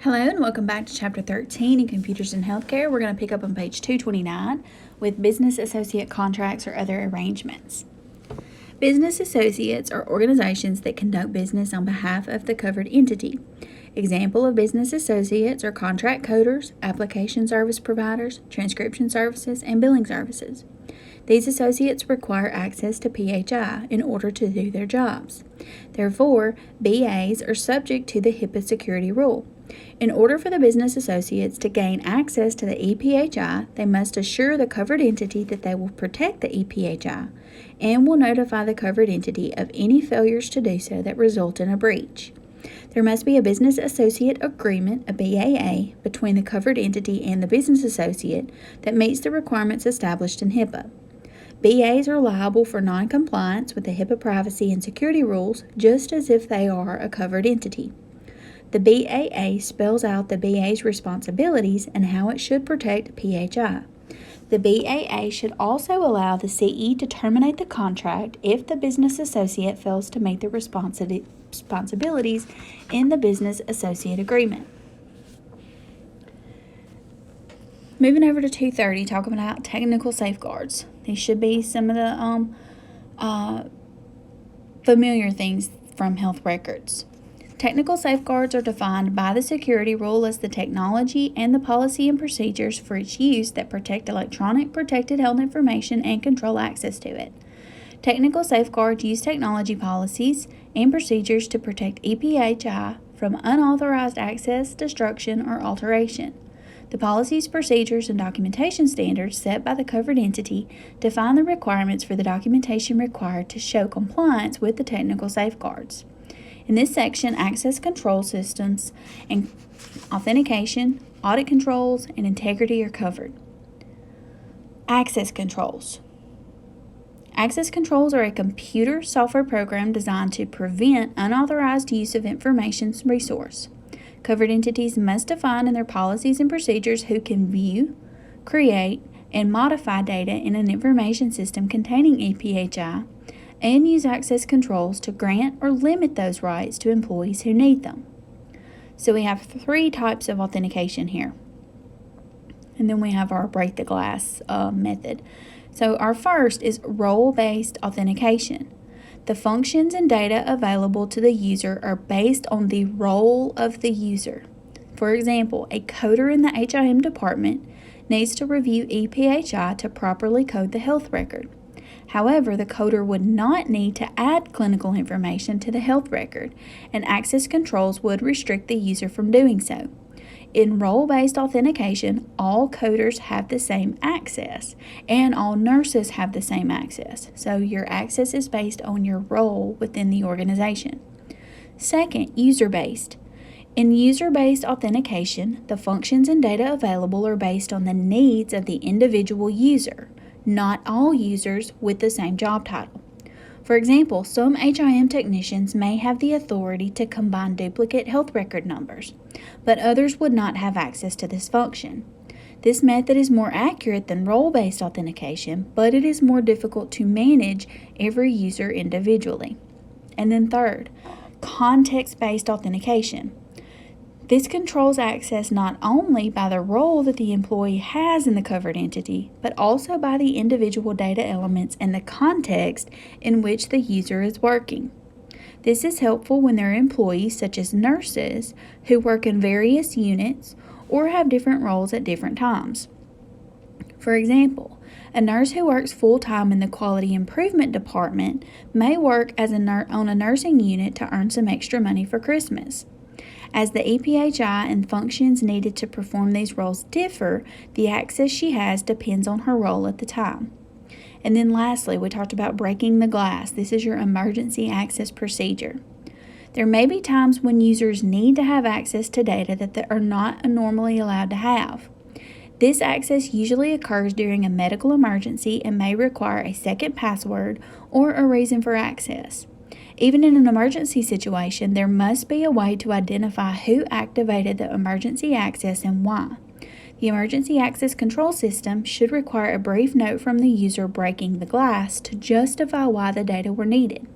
Hello and welcome back to Chapter 13 in Computers in Healthcare. We're going to pick up on page 229 with business associate contracts or other arrangements. Business associates are organizations that conduct business on behalf of the covered entity. Example of business associates are contract coders, application service providers, transcription services, and billing services. These associates require access to PHI in order to do their jobs. Therefore, BAs are subject to the HIPAA security rule. In order for the business associates to gain access to the EPHI, they must assure the covered entity that they will protect the EPHI and will notify the covered entity of any failures to do so that result in a breach. There must be a business associate agreement, a BAA, between the covered entity and the business associate that meets the requirements established in HIPAA. BAs are liable for non-compliance with the HIPAA privacy and security rules just as if they are a covered entity. The BAA spells out the BA's responsibilities and how it should protect PHI. The BAA should also allow the CE to terminate the contract if the business associate fails to meet the responsibilities in the business associate agreement. Moving over to 230, talking about technical safeguards. These should be some of the familiar things from health records. Technical safeguards are defined by the security rule as the technology and the policy and procedures for its use that protect electronic protected health information and control access to it. Technical safeguards use technology policies and procedures to protect EPHI from unauthorized access, destruction, or alteration. The policies, procedures, and documentation standards set by the covered entity define the requirements for the documentation required to show compliance with the technical safeguards. In this section, access control systems and authentication, audit controls, and integrity are covered. Access controls. Access controls are a computer software program designed to prevent unauthorized use of information resource. Covered entities must define in their policies and procedures who can view, create, and modify data in an information system containing EPHI, and use access controls to grant or limit those rights to employees who need them. So we have three types of authentication here. And then we have our break the glass method. So our first is role-based authentication. The functions and data available to the user are based on the role of the user. For example, a coder in the HIM department needs to review EPHI to properly code the health record. However, the coder would not need to add clinical information to the health record, and access controls would restrict the user from doing so. In role-based authentication, all coders have the same access, and all nurses have the same access. So your access is based on your role within the organization. Second, user-based. In user-based authentication, the functions and data available are based on the needs of the individual user, not all users with the same job title. For example, some HIM technicians may have the authority to combine duplicate health record numbers, but others would not have access to this function. This method is more accurate than role-based authentication, but it is more difficult to manage every user individually. And then third, context-based authentication. This controls access not only by the role that the employee has in the covered entity, but also by the individual data elements and the context in which the user is working. This is helpful when there are employees, such as nurses, who work in various units or have different roles at different times. For example, a nurse who works full-time in the quality improvement department may work as on a nursing unit to earn some extra money for Christmas. As the EPHI and functions needed to perform these roles differ, the access she has depends on her role at the time. And then lastly, we talked about breaking the glass. This is your emergency access procedure. There may be times when users need to have access to data that they are not normally allowed to have. This access usually occurs during a medical emergency and may require a second password or a reason for access. Even in an emergency situation, there must be a way to identify who activated the emergency access and why. The emergency access control system should require a brief note from the user breaking the glass to justify why the data were needed.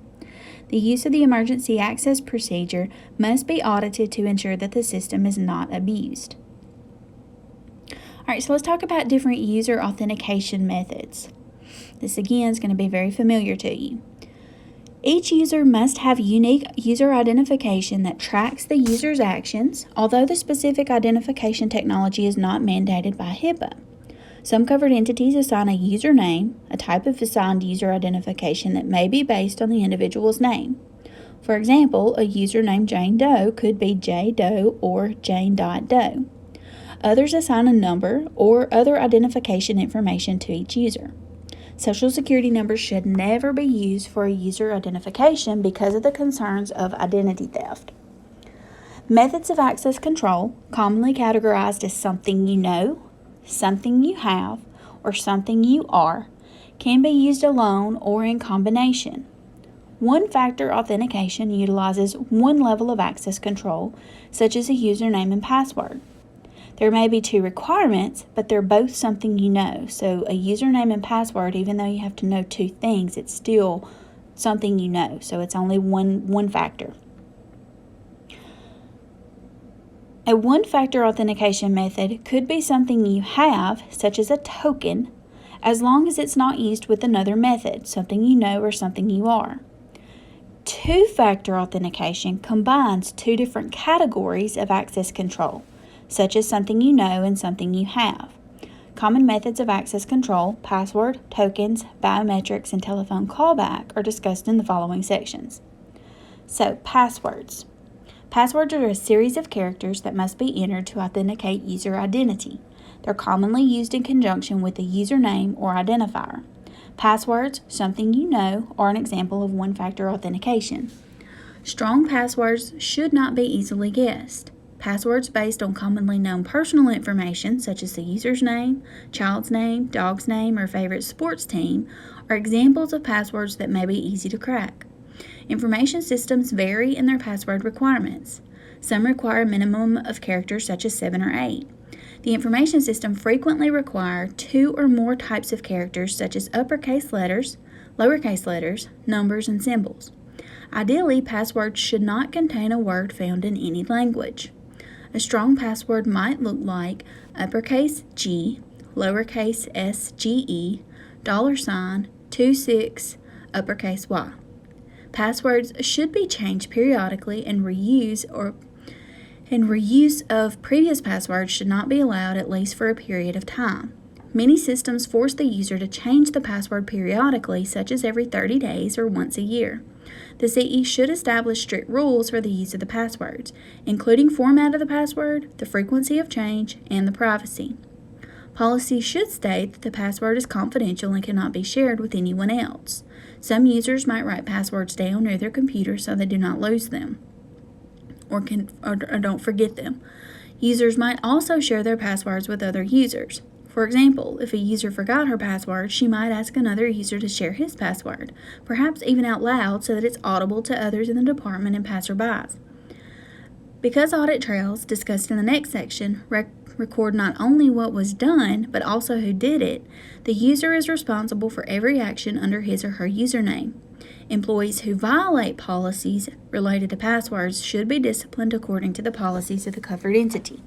The use of the emergency access procedure must be audited to ensure that the system is not abused. All right, so let's talk about different user authentication methods. This again is going to be very familiar to you. Each user must have unique user identification that tracks the user's actions, although the specific identification technology is not mandated by HIPAA. Some covered entities assign a username, a type of assigned user identification that may be based on the individual's name. For example, a user named Jane Doe could be J Doe or Jane.Doe. Others assign a number or other identification information to each user. Social Security numbers should never be used for a user identification because of the concerns of identity theft. Methods of access control, commonly categorized as something you know, something you have, or something you are, can be used alone or in combination. One-factor authentication utilizes one level of access control, such as a username and password. There may be two requirements, but they're both something you know. So a username and password, even though you have to know two things, it's still something you know. So it's only one factor. A one-factor authentication method could be something you have, such as a token, as long as it's not used with another method, something you know or something you are. Two-factor authentication combines two different categories of access control, such as something you know and something you have. Common methods of access control, password, tokens, biometrics, and telephone callback are discussed in the following sections. So, passwords. Passwords are a series of characters that must be entered to authenticate user identity. They're commonly used in conjunction with a username or identifier. Passwords, something you know, are an example of one-factor authentication. Strong passwords should not be easily guessed. Passwords based on commonly known personal information, such as the user's name, child's name, dog's name, or favorite sports team, are examples of passwords that may be easy to crack. Information systems vary in their password requirements. Some require a minimum of characters such as 7 or 8. The information system frequently requires two or more types of characters such as uppercase letters, lowercase letters, numbers, and symbols. Ideally, passwords should not contain a word found in any language. A strong password might look like uppercase G, lowercase SGE, $26, uppercase Y. Passwords should be changed periodically and reuse of previous passwords should not be allowed at least for a period of time. Many systems force the user to change the password periodically, such as every 30 days or once a year. The CE should establish strict rules for the use of the passwords, including format of the password, the frequency of change, and the privacy. Policy should state that the password is confidential and cannot be shared with anyone else. Some users might write passwords down near their computer so they do not lose them or don't forget them. Users might also share their passwords with other users. For example, if a user forgot her password, she might ask another user to share his password, perhaps even out loud so that it's audible to others in the department and passerbys. Because audit trails, discussed in the next section, record not only what was done, but also who did it, the user is responsible for every action under his or her username. Employees who violate policies related to passwords should be disciplined according to the policies of the covered entity.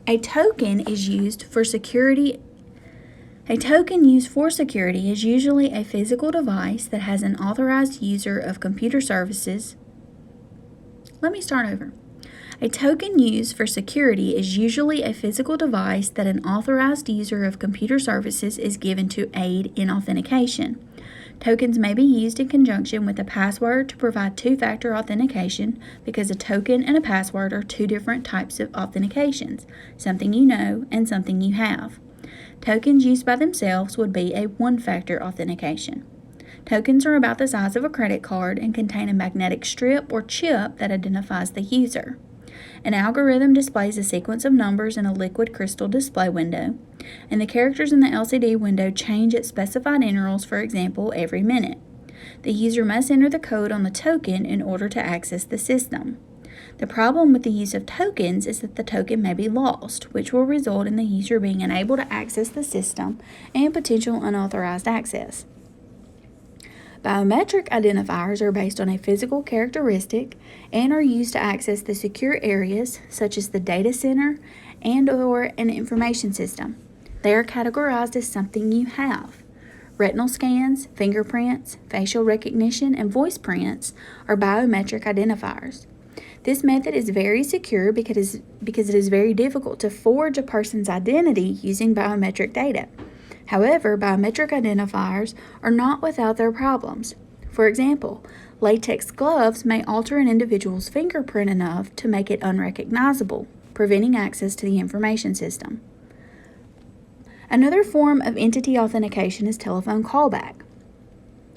A token used for security is usually a physical device that has an authorized user of computer services. A token used for security is usually a physical device that an authorized user of computer services is given to aid in authentication. Tokens may be used in conjunction with a password to provide two-factor authentication because a token and a password are two different types of authentications, something you know and something you have. Tokens used by themselves would be a one-factor authentication. Tokens are about the size of a credit card and contain a magnetic strip or chip that identifies the user. An algorithm displays a sequence of numbers in a liquid crystal display window, and the characters in the LCD window change at specified intervals, for example, every minute. The user must enter the code on the token in order to access the system. The problem with the use of tokens is that the token may be lost, which will result in the user being unable to access the system and potential unauthorized access. Biometric identifiers are based on a physical characteristic and are used to access the secure areas such as the data center and/or an information system. They are categorized as something you have. Retinal scans, fingerprints, facial recognition, and voice prints are biometric identifiers. This method is very secure because it is very difficult to forge a person's identity using biometric data. However, biometric identifiers are not without their problems. For example, latex gloves may alter an individual's fingerprint enough to make it unrecognizable, preventing access to the information system. Another form of entity authentication is telephone callback,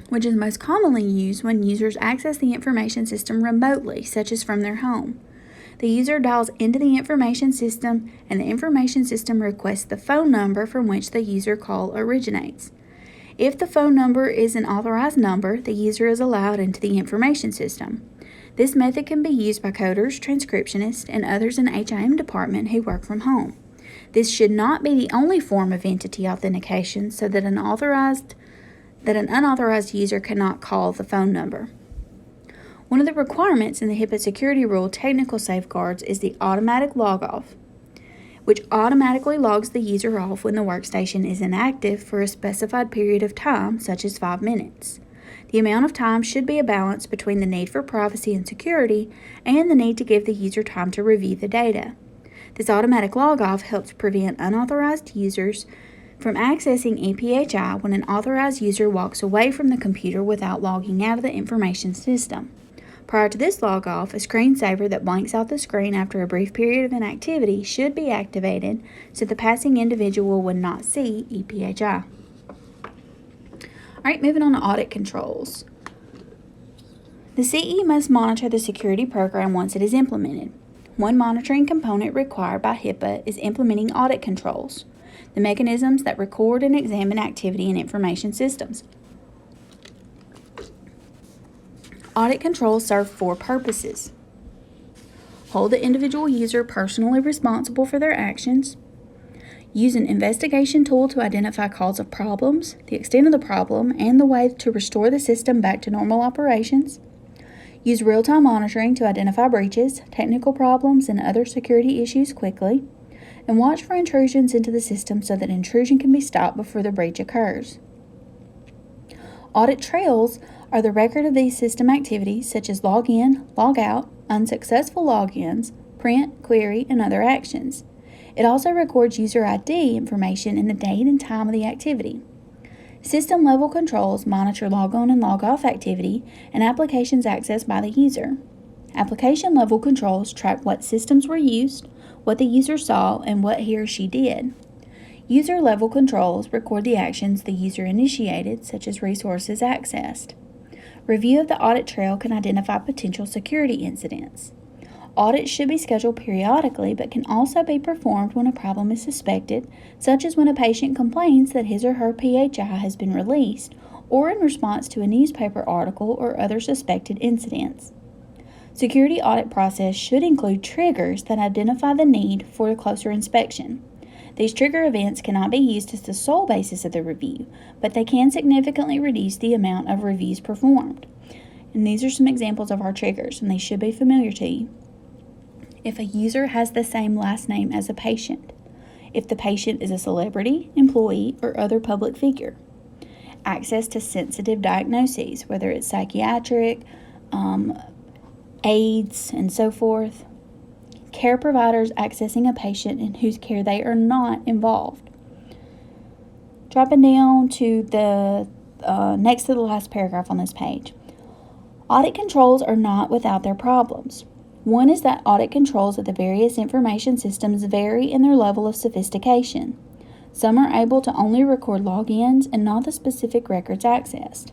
which is most commonly used when users access the information system remotely, such as from their home. The user dials into the information system, and the information system requests the phone number from which the user call originates. If the phone number is an authorized number, the user is allowed into the information system. This method can be used by coders, transcriptionists, and others in the HIM department who work from home. This should not be the only form of entity authentication, so that an unauthorized user cannot call the phone number. One of the requirements in the HIPAA security rule technical safeguards is the automatic log off, which automatically logs the user off when the workstation is inactive for a specified period of time, such as 5 minutes. The amount of time should be a balance between the need for privacy and security and the need to give the user time to review the data. This automatic log off helps prevent unauthorized users from accessing EPHI when an authorized user walks away from the computer without logging out of the information system. Prior to this log off, a screensaver that blanks out the screen after a brief period of inactivity should be activated so the passing individual would not see EPHI. Alright, moving on to audit controls. The CE must monitor the security program once it is implemented. One monitoring component required by HIPAA is implementing audit controls, the mechanisms that record and examine activity in information systems. Audit controls serve 4 purposes. Hold the individual user personally responsible for their actions. Use an investigation tool to identify cause of problems, the extent of the problem, and the way to restore the system back to normal operations. Use real-time monitoring to identify breaches, technical problems, and other security issues quickly. And watch for intrusions into the system so that intrusion can be stopped before the breach occurs. Audit trails are the record of these system activities such as log in, log out, unsuccessful logins, print, query, and other actions. It also records user ID information and the date and time of the activity. System level controls monitor log on and log off activity and applications accessed by the user. Application level controls track what systems were used, what the user saw, and what he or she did. User level controls record the actions the user initiated, such as resources accessed. Review of the audit trail can identify potential security incidents. Audits should be scheduled periodically but can also be performed when a problem is suspected, such as when a patient complains that his or her PHI has been released, or in response to a newspaper article or other suspected incidents. Security audit process should include triggers that identify the need for a closer inspection. These trigger events cannot be used as the sole basis of the review, but they can significantly reduce the amount of reviews performed. And these are some examples of our triggers, and they should be familiar to you. If a user has the same last name as a patient, if the patient is a celebrity, employee, or other public figure, access to sensitive diagnoses, whether it's psychiatric, AIDS, and so forth, care providers accessing a patient in whose care they are not involved. Dropping down to the next to the last paragraph on this page. Audit controls are not without their problems. One is that audit controls of the various information systems vary in their level of sophistication. Some are able to only record logins and not the specific records accessed.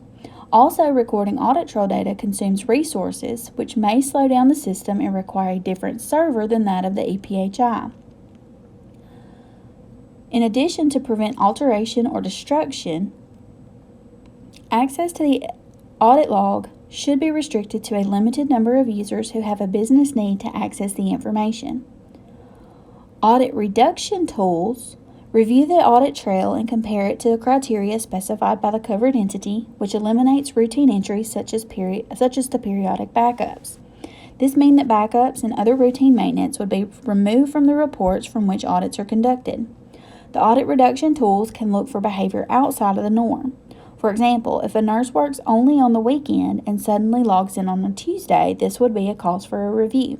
Also, recording audit trail data consumes resources, which may slow down the system and require a different server than that of the EPHI. In addition, to prevent alteration or destruction, access to the audit log should be restricted to a limited number of users who have a business need to access the information. Audit reduction tools Review the audit trail and compare it to the criteria specified by the covered entity, which eliminates routine entries such as the periodic backups. This means that backups and other routine maintenance would be removed from the reports from which audits are conducted. The audit reduction tools can look for behavior outside of the norm. For example, if a nurse works only on the weekend and suddenly logs in on a Tuesday, this would be a cause for a review.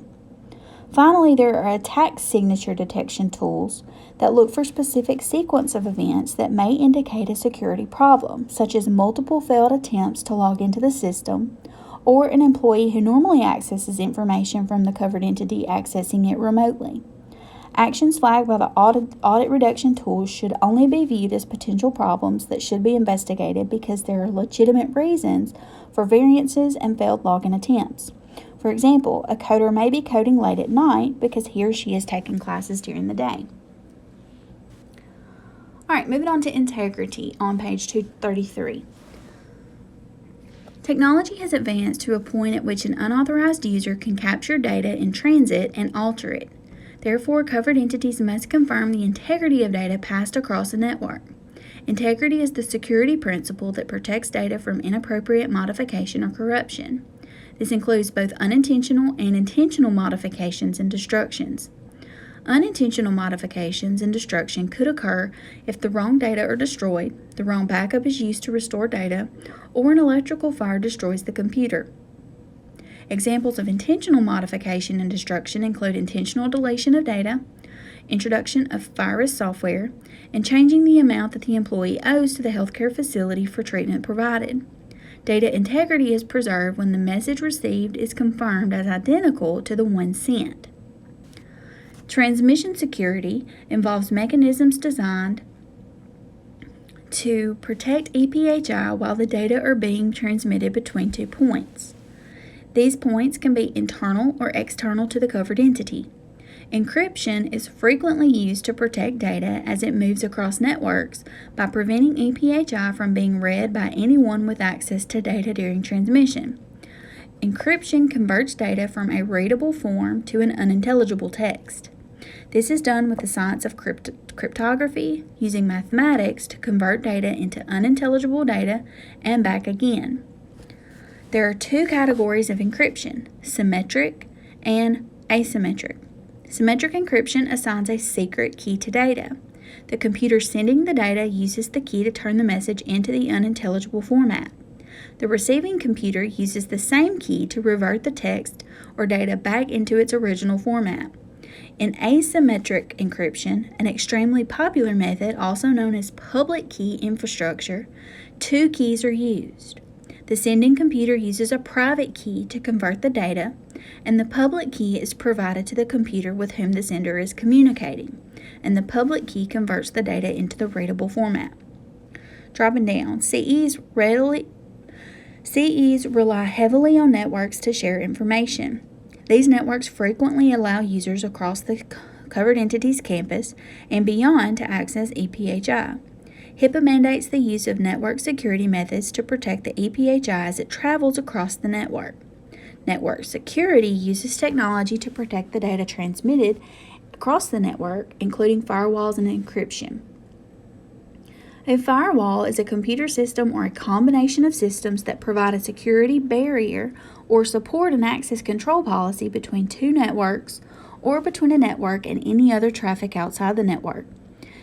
Finally, there are attack signature detection tools that look for specific sequence of events that may indicate a security problem, such as multiple failed attempts to log into the system, or an employee who normally accesses information from the covered entity accessing it remotely. Actions flagged by the audit reduction tools should only be viewed as potential problems that should be investigated because there are legitimate reasons for variances and failed login attempts. For example, a coder may be coding late at night because he or she is taking classes during the day. All right, moving on to integrity on page 233. Technology has advanced to a point at which an unauthorized user can capture data in transit and alter it. Therefore, covered entities must confirm the integrity of data passed across a network. Integrity is the security principle that protects data from inappropriate modification or corruption. This includes both unintentional and intentional modifications and destructions. Unintentional modifications and destruction could occur if the wrong data are destroyed, the wrong backup is used to restore data, or an electrical fire destroys the computer. Examples of intentional modification and destruction include intentional deletion of data, introduction of virus software, and changing the amount that the employee owes to the healthcare facility for treatment provided. Data integrity is preserved when the message received is confirmed as identical to the one sent. Transmission security involves mechanisms designed to protect EPHI while the data are being transmitted between 2 points. These points can be internal or external to the covered entity. Encryption is frequently used to protect data as it moves across networks by preventing EPHI from being read by anyone with access to data during transmission. Encryption converts data from a readable form to an unintelligible text. This is done with the science of cryptography, using mathematics to convert data into unintelligible data and back again. There are 2 categories of encryption: symmetric and asymmetric. Symmetric encryption assigns a secret key to data. The computer sending the data uses the key to turn the message into the unintelligible format. The receiving computer uses the same key to revert the text or data back into its original format. In asymmetric encryption, an extremely popular method, also known as public key infrastructure, 2 keys are used. The sending computer uses a private key to convert the data, and the public key is provided to the computer with whom the sender is communicating, and the public key converts the data into the readable format. Dropping down, CEs rely heavily on networks to share information. These networks frequently allow users across the covered entity's campus and beyond to access EPHI. HIPAA mandates the use of network security methods to protect the EPHI as it travels across the network. Network security uses technology to protect the data transmitted across the network, including firewalls and encryption. A firewall is a computer system or a combination of systems that provide a security barrier or support an access control policy between 2 networks or between a network and any other traffic outside the network.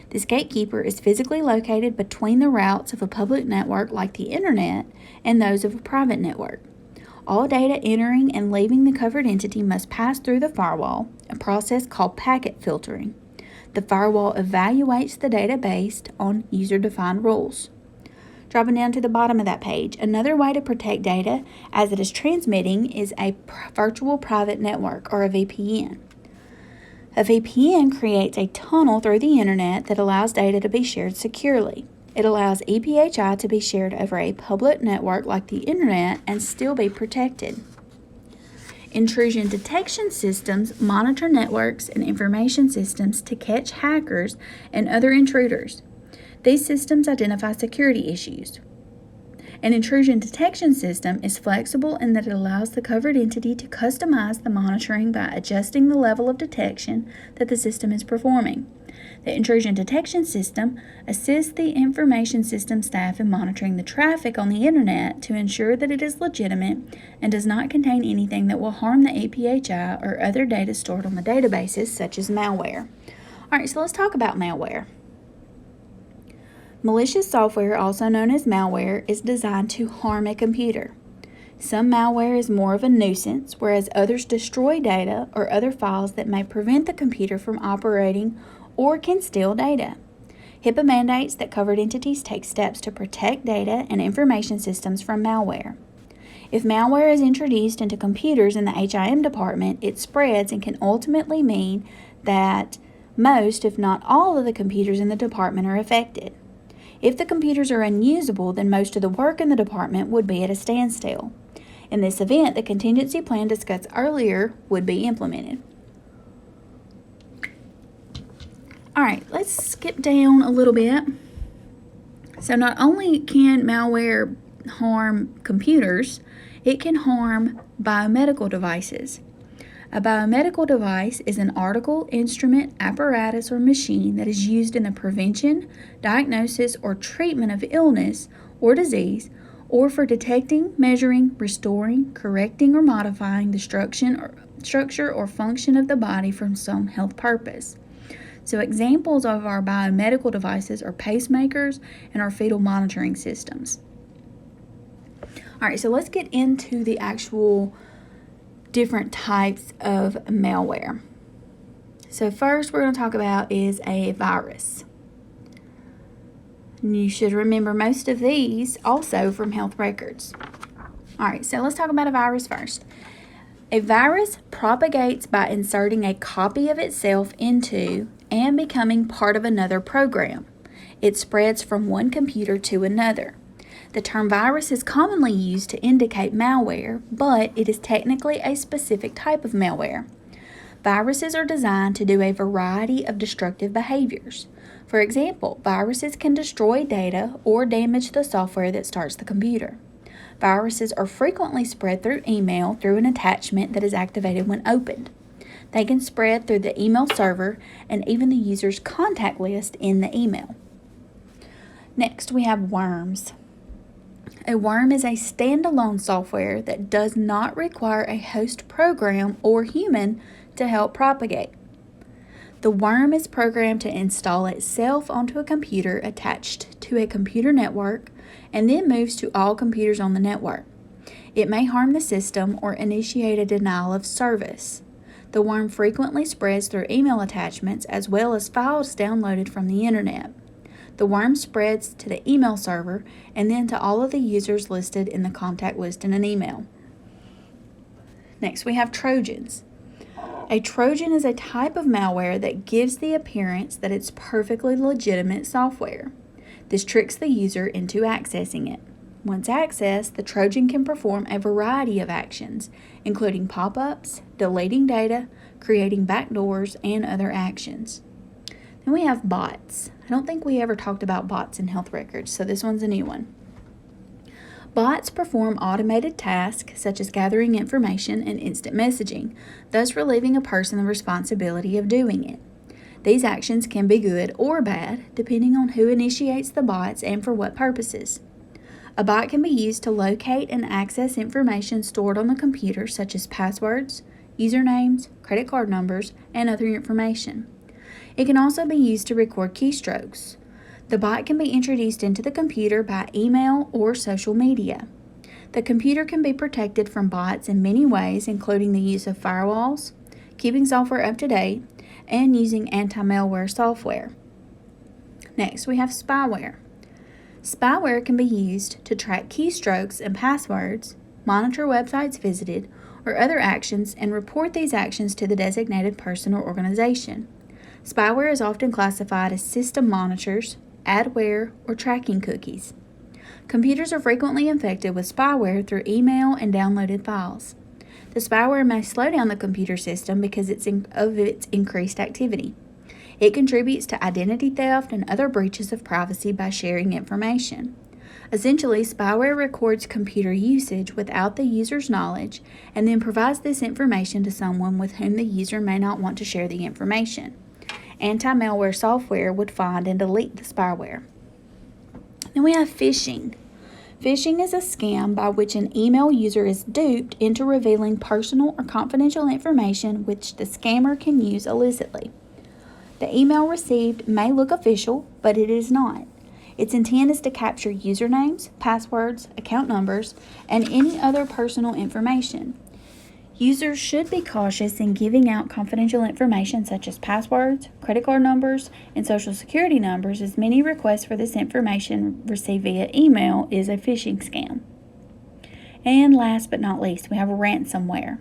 This gatekeeper is physically located between the routes of a public network like the internet and those of a private network. All data entering and leaving the covered entity must pass through the firewall, a process called packet filtering. The firewall evaluates the data based on user-defined rules. Dropping down to the bottom of that page, another way to protect data as it is transmitting is a virtual private network, or a VPN. A VPN creates a tunnel through the internet that allows data to be shared securely. It allows EPHI to be shared over a public network like the internet and still be protected. Intrusion detection systems monitor networks and information systems to catch hackers and other intruders. These systems identify security issues An intrusion detection system is flexible in that it allows the covered entity to customize the monitoring by adjusting the level of detection that the system is performing. The intrusion detection system assists the information system staff in monitoring the traffic on the internet to ensure that it is legitimate and does not contain anything that will harm the APHI or other data stored on the databases, such as malware. Alright, so let's talk about malware. Malicious software, also known as malware, is designed to harm a computer. Some malware is more of a nuisance, whereas others destroy data or other files that may prevent the computer from operating or can steal data. HIPAA mandates that covered entities take steps to protect data and information systems from malware. If malware is introduced into computers in the HIM department, it spreads and can ultimately mean that most, if not all, of the computers in the department are affected. If the computers are unusable, then most of the work in the department would be at a standstill. In this event, the contingency plan discussed earlier would be implemented. Alright, let's skip down a little bit. So not only can malware harm computers, it can harm biomedical devices. A biomedical device is an article, instrument, apparatus, or machine that is used in the prevention, diagnosis, or treatment of illness or disease, or for detecting, measuring, restoring, correcting, or modifying the structure or function of the body for some health purpose. So examples of our biomedical devices are pacemakers and our fetal monitoring systems. Alright, so let's get into the actual different types of malware. So first we're going to talk about is a virus. And you should remember most of these also from health records. Alright, so let's talk about a virus first. A virus propagates by inserting a copy of itself into and becoming part of another program. It spreads from one computer to another. The term virus is commonly used to indicate malware, but it is technically a specific type of malware. Viruses are designed to do a variety of destructive behaviors. For example, viruses can destroy data or damage the software that starts the computer. Viruses are frequently spread through email through an attachment that is activated when opened. They can spread through the email server and even the user's contact list in the email. Next, we have worms. A worm is a standalone software that does not require a host program or human to help propagate. The worm is programmed to install itself onto a computer attached to a computer network and then moves to all computers on the network. It may harm the system or initiate a denial of service. The worm frequently spreads through email attachments as well as files downloaded from the internet. The worm spreads to the email server and then to all of the users listed in the contact list in an email. Next, we have Trojans. A Trojan is a type of malware that gives the appearance that it's perfectly legitimate software. This tricks the user into accessing it. Once accessed, the Trojan can perform a variety of actions, including pop-ups, deleting data, creating backdoors, and other actions. Then we have bots. I don't think we ever talked about bots in health records, so this one's a new one. Bots perform automated tasks such as gathering information and instant messaging, thus relieving a person the responsibility of doing it. These actions can be good or bad, depending on who initiates the bots and for what purposes. A bot can be used to locate and access information stored on the computer, such as passwords, usernames, credit card numbers, and other information. It can also be used to record keystrokes. The bot can be introduced into the computer by email or social media. The computer can be protected from bots in many ways, including the use of firewalls, keeping software up to date, and using anti-malware software. Next, we have spyware. Spyware can be used to track keystrokes and passwords, monitor websites visited, or other actions and report these actions to the designated person or organization. Spyware is often classified as system monitors, adware, or tracking cookies. Computers are frequently infected with spyware through email and downloaded files. The spyware may slow down the computer system because of its increased activity. It contributes to identity theft and other breaches of privacy by sharing information. Essentially, spyware records computer usage without the user's knowledge and then provides this information to someone with whom the user may not want to share the information. Anti-malware software would find and delete the spyware. Then we have phishing. Phishing is a scam by which an email user is duped into revealing personal or confidential information which the scammer can use illicitly. The email received may look official, but it is not. Its intent is to capture usernames, passwords, account numbers, and any other personal information. Users should be cautious in giving out confidential information such as passwords, credit card numbers, and social security numbers, as many requests for this information received via email is a phishing scam. And last but not least, we have ransomware.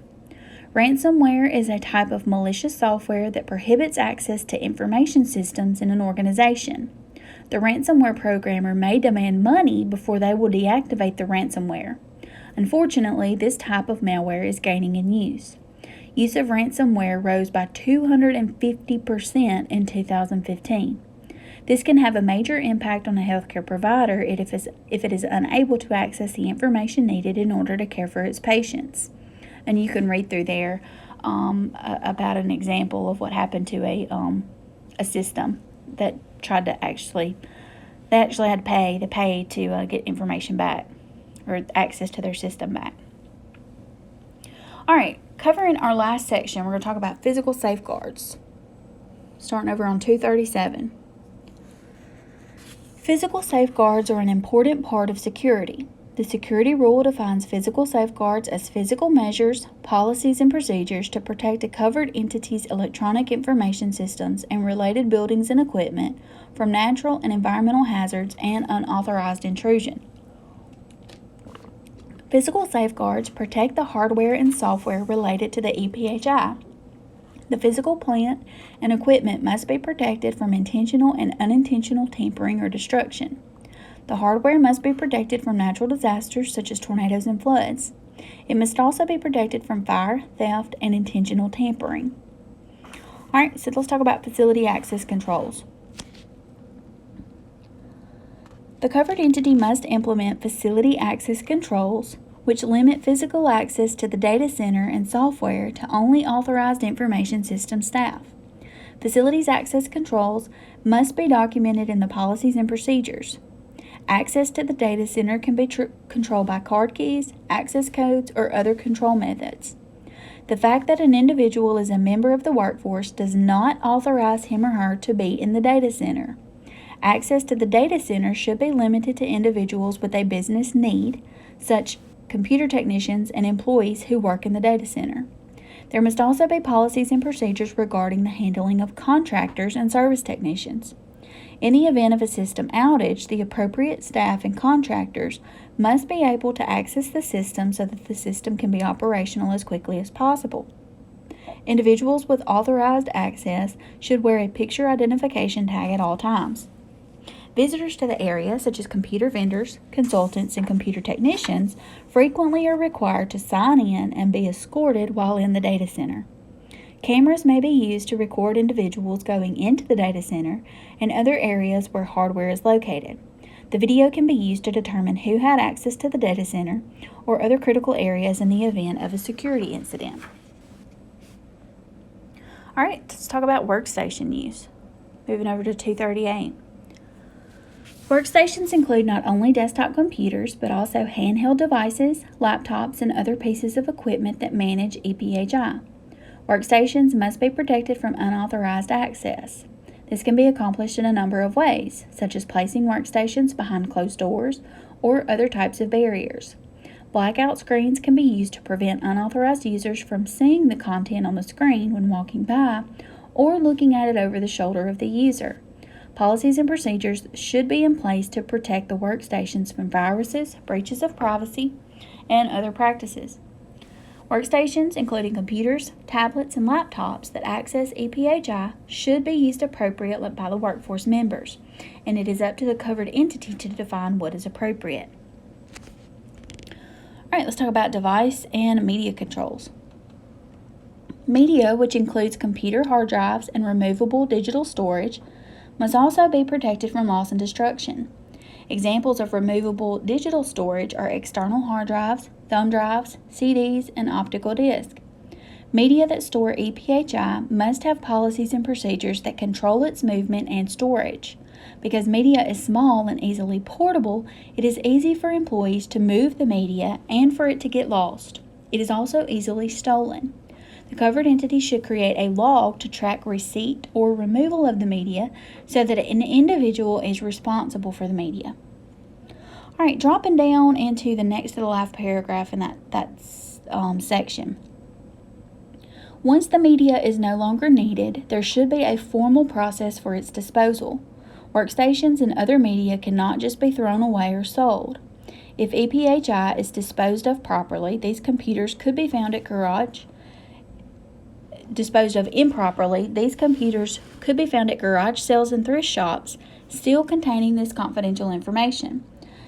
Ransomware is a type of malicious software that prohibits access to information systems in an organization. The ransomware programmer may demand money before they will deactivate the ransomware. Unfortunately, this type of malware is gaining in use. Use of ransomware rose by 250% in 2015. This can have a major impact on a healthcare provider if it is unable to access the information needed in order to care for its patients. And you can read through there about an example of what happened to a system that tried to they actually had to pay to get information back, or access to their system back. All right, covering our last section, we're going to talk about physical safeguards. Starting over on 237. Physical safeguards are an important part of security. The security rule defines physical safeguards as physical measures, policies, and procedures to protect a covered entity's electronic information systems and related buildings and equipment from natural and environmental hazards and unauthorized intrusion. Physical safeguards protect the hardware and software related to the EPHI. The physical plant and equipment must be protected from intentional and unintentional tampering or destruction. The hardware must be protected from natural disasters such as tornadoes and floods. It must also be protected from fire, theft, and intentional tampering. All right, so let's talk about facility access controls. The covered entity must implement facility access controls, which limit physical access to the data center and software to only authorized information system staff. Facilities access controls must be documented in the policies and procedures. Access to the data center can be controlled by card keys, access codes, or other control methods. The fact that an individual is a member of the workforce does not authorize him or her to be in the data center. Access to the data center should be limited to individuals with a business need, such computer technicians and employees who work in the data center. There must also be policies and procedures regarding the handling of contractors and service technicians. In the event of a system outage, the appropriate staff and contractors must be able to access the system so that the system can be operational as quickly as possible. Individuals with authorized access should wear a picture identification tag at all times. Visitors to the area, such as computer vendors, consultants, and computer technicians, frequently are required to sign in and be escorted while in the data center. Cameras may be used to record individuals going into the data center and other areas where hardware is located. The video can be used to determine who had access to the data center or other critical areas in the event of a security incident. All right, let's talk about workstation use. Moving over to 238. Workstations include not only desktop computers, but also handheld devices, laptops, and other pieces of equipment that manage EPHI. Workstations must be protected from unauthorized access. This can be accomplished in a number of ways, such as placing workstations behind closed doors or other types of barriers. Blackout screens can be used to prevent unauthorized users from seeing the content on the screen when walking by or looking at it over the shoulder of the user. Policies and procedures should be in place to protect the workstations from viruses, breaches of privacy, and other practices. Workstations, including computers, tablets, and laptops that access EPHI, should be used appropriately by the workforce members, and it is up to the covered entity to define what is appropriate. All right, let's talk about device and media controls. Media, which includes computer hard drives and removable digital storage, must also be protected from loss and destruction. Examples of removable digital storage are external hard drives, thumb drives, CDs, and optical discs. Media that store EPHI must have policies and procedures that control its movement and storage. Because media is small and easily portable, it is easy for employees to move the media and for it to get lost. It is also easily stolen. The covered entity should create a log to track receipt or removal of the media so that an individual is responsible for the media. All right, dropping down into the next to the last paragraph in that section. Once the media is no longer needed, there should be a formal process for its disposal. Workstations and other media cannot just be thrown away or sold. If EPHI is disposed of properly, these computers could be found at disposed of improperly, these computers could be found at garage sales and thrift shops, still containing this confidential information.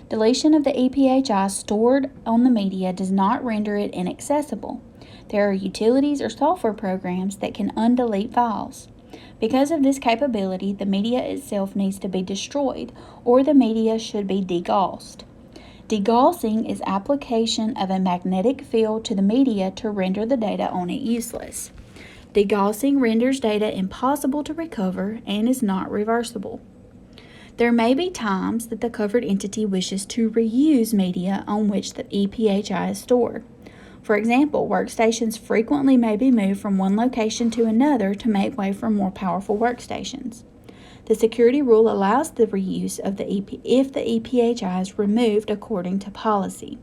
Deletion of the EPHI stored on the media does not render it inaccessible. There are utilities or software programs that can undelete files. Because of this capability, the media itself needs to be destroyed, or the media should be degaussed. Degaussing is application of a magnetic field to the media to render the data on it useless. Degaussing renders data impossible to recover and is not reversible. There may be times that the covered entity wishes to reuse media on which the EPHI is stored. For example, workstations frequently may be moved from one location to another to make way for more powerful workstations. The security rule allows the reuse of if the EPHI is removed according to policy.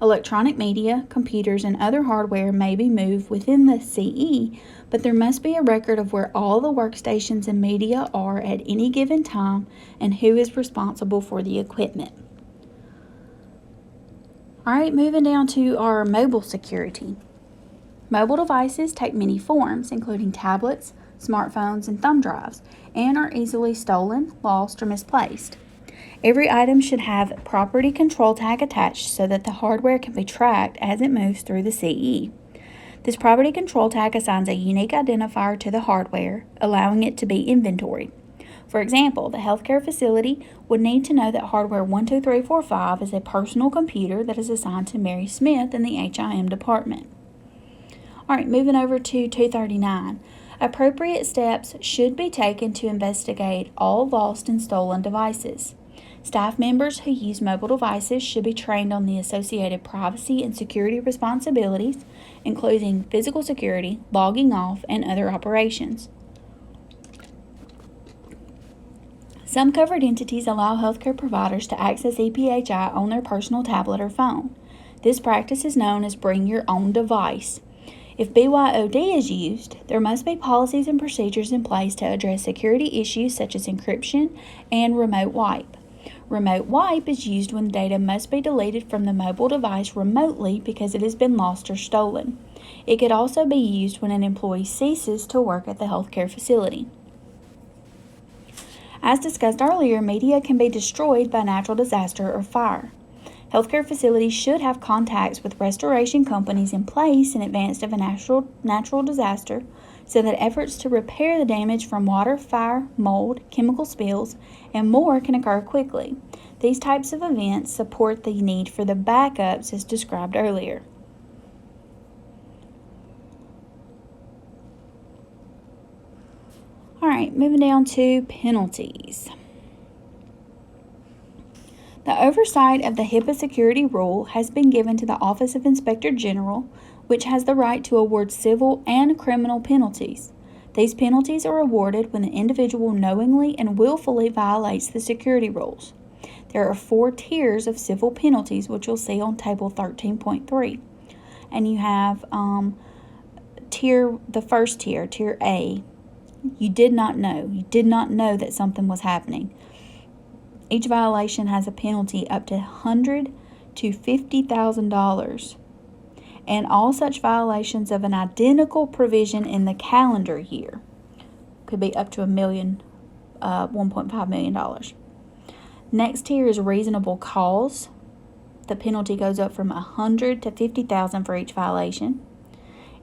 Electronic media, computers, and other hardware may be moved within the CE, but there must be a record of where all the workstations and media are at any given time and who is responsible for the equipment. All right, moving down to our mobile security. Mobile devices take many forms, including tablets, smartphones, and thumb drives, and are easily stolen, lost, or misplaced. Every item should have a property control tag attached so that the hardware can be tracked as it moves through the CE. This property control tag assigns a unique identifier to the hardware, allowing it to be inventoried. For example, the healthcare facility would need to know that hardware 12345 is a personal computer that is assigned to Mary Smith in the HIM department. All right, moving over to 239. Appropriate steps should be taken to investigate all lost and stolen devices. Staff members who use mobile devices should be trained on the associated privacy and security responsibilities, including physical security, logging off, and other operations. Some covered entities allow healthcare providers to access EPHI on their personal tablet or phone. This practice is known as bring your own device. If BYOD is used, there must be policies and procedures in place to address security issues such as encryption and remote wipe. Remote wipe is used when data must be deleted from the mobile device remotely because it has been lost or stolen. It could also be used when an employee ceases to work at the healthcare facility. As discussed earlier, media can be destroyed by natural disaster or fire. Healthcare facilities should have contacts with restoration companies in place in advance of a natural disaster so that efforts to repair the damage from water, fire, mold, chemical spills, and more can occur quickly. These types of events support the need for the backups as described earlier. All right, moving down to penalties. The oversight of the HIPAA security rule has been given to the Office of Inspector General, which has the right to award civil and criminal penalties. These penalties are awarded when the individual knowingly and willfully violates the security rules. There are 4 tiers of civil penalties, which you'll see on Table 13.3. And you have the first tier, Tier A. You did not know. You did not know that something was happening. Each violation has a penalty up to $100,000 to $50,000. And all such violations of an identical provision in the calendar year could be up to $1.5 million. Next tier is reasonable cause. The penalty goes up from $100,000 to $50,000 for each violation.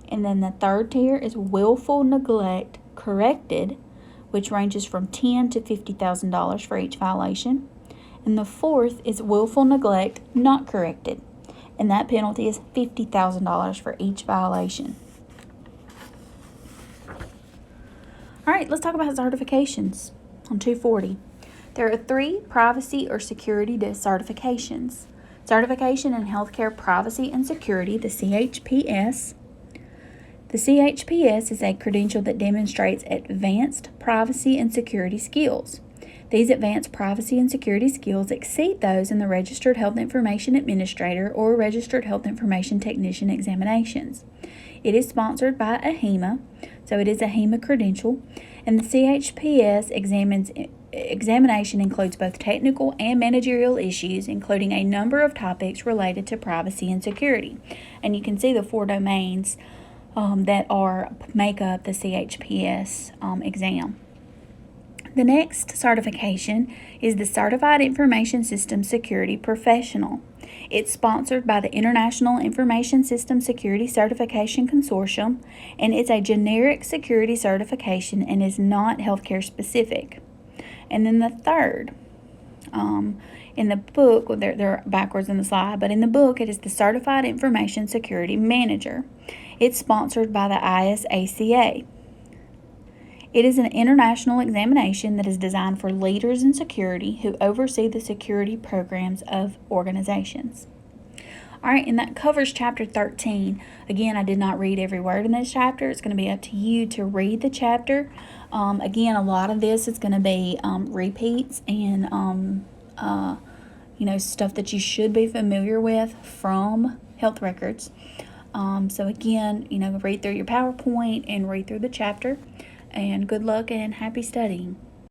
And then the third tier is willful neglect corrected which ranges from $10,000 to $50,000 for each violation. And the fourth is willful neglect not corrected, and that penalty is $50,000 for each violation. All right, let's talk about certifications on 240. There are 3 privacy or security certifications. Certification in Healthcare Privacy and Security, the CHPS. The CHPS is a credential that demonstrates advanced privacy and security skills. These advanced privacy and security skills exceed those in the Registered Health Information Administrator or Registered Health Information Technician examinations. It is sponsored by AHIMA, so it is a HIMA credential, and the CHPS examination includes both technical and managerial issues, including a number of topics related to privacy and security. And you can see the 4 domains that make up the CHPS exam. The next certification is the Certified Information System Security Professional. It's sponsored by the International Information System Security Certification Consortium, and it's a generic security certification and is not healthcare specific. And then the third, in the book, well, they're backwards in the slide, but in the book it is the Certified Information Security Manager. It's sponsored by the ISACA. It is an international examination that is designed for leaders in security who oversee the security programs of organizations. All right, and that covers chapter 13. Again, I did not read every word in this chapter. It's going to be up to you to read the chapter. Again, a lot of this is going to be repeats and stuff that you should be familiar with from health records. So again, read through your PowerPoint and read through the chapter. And good luck and happy studying.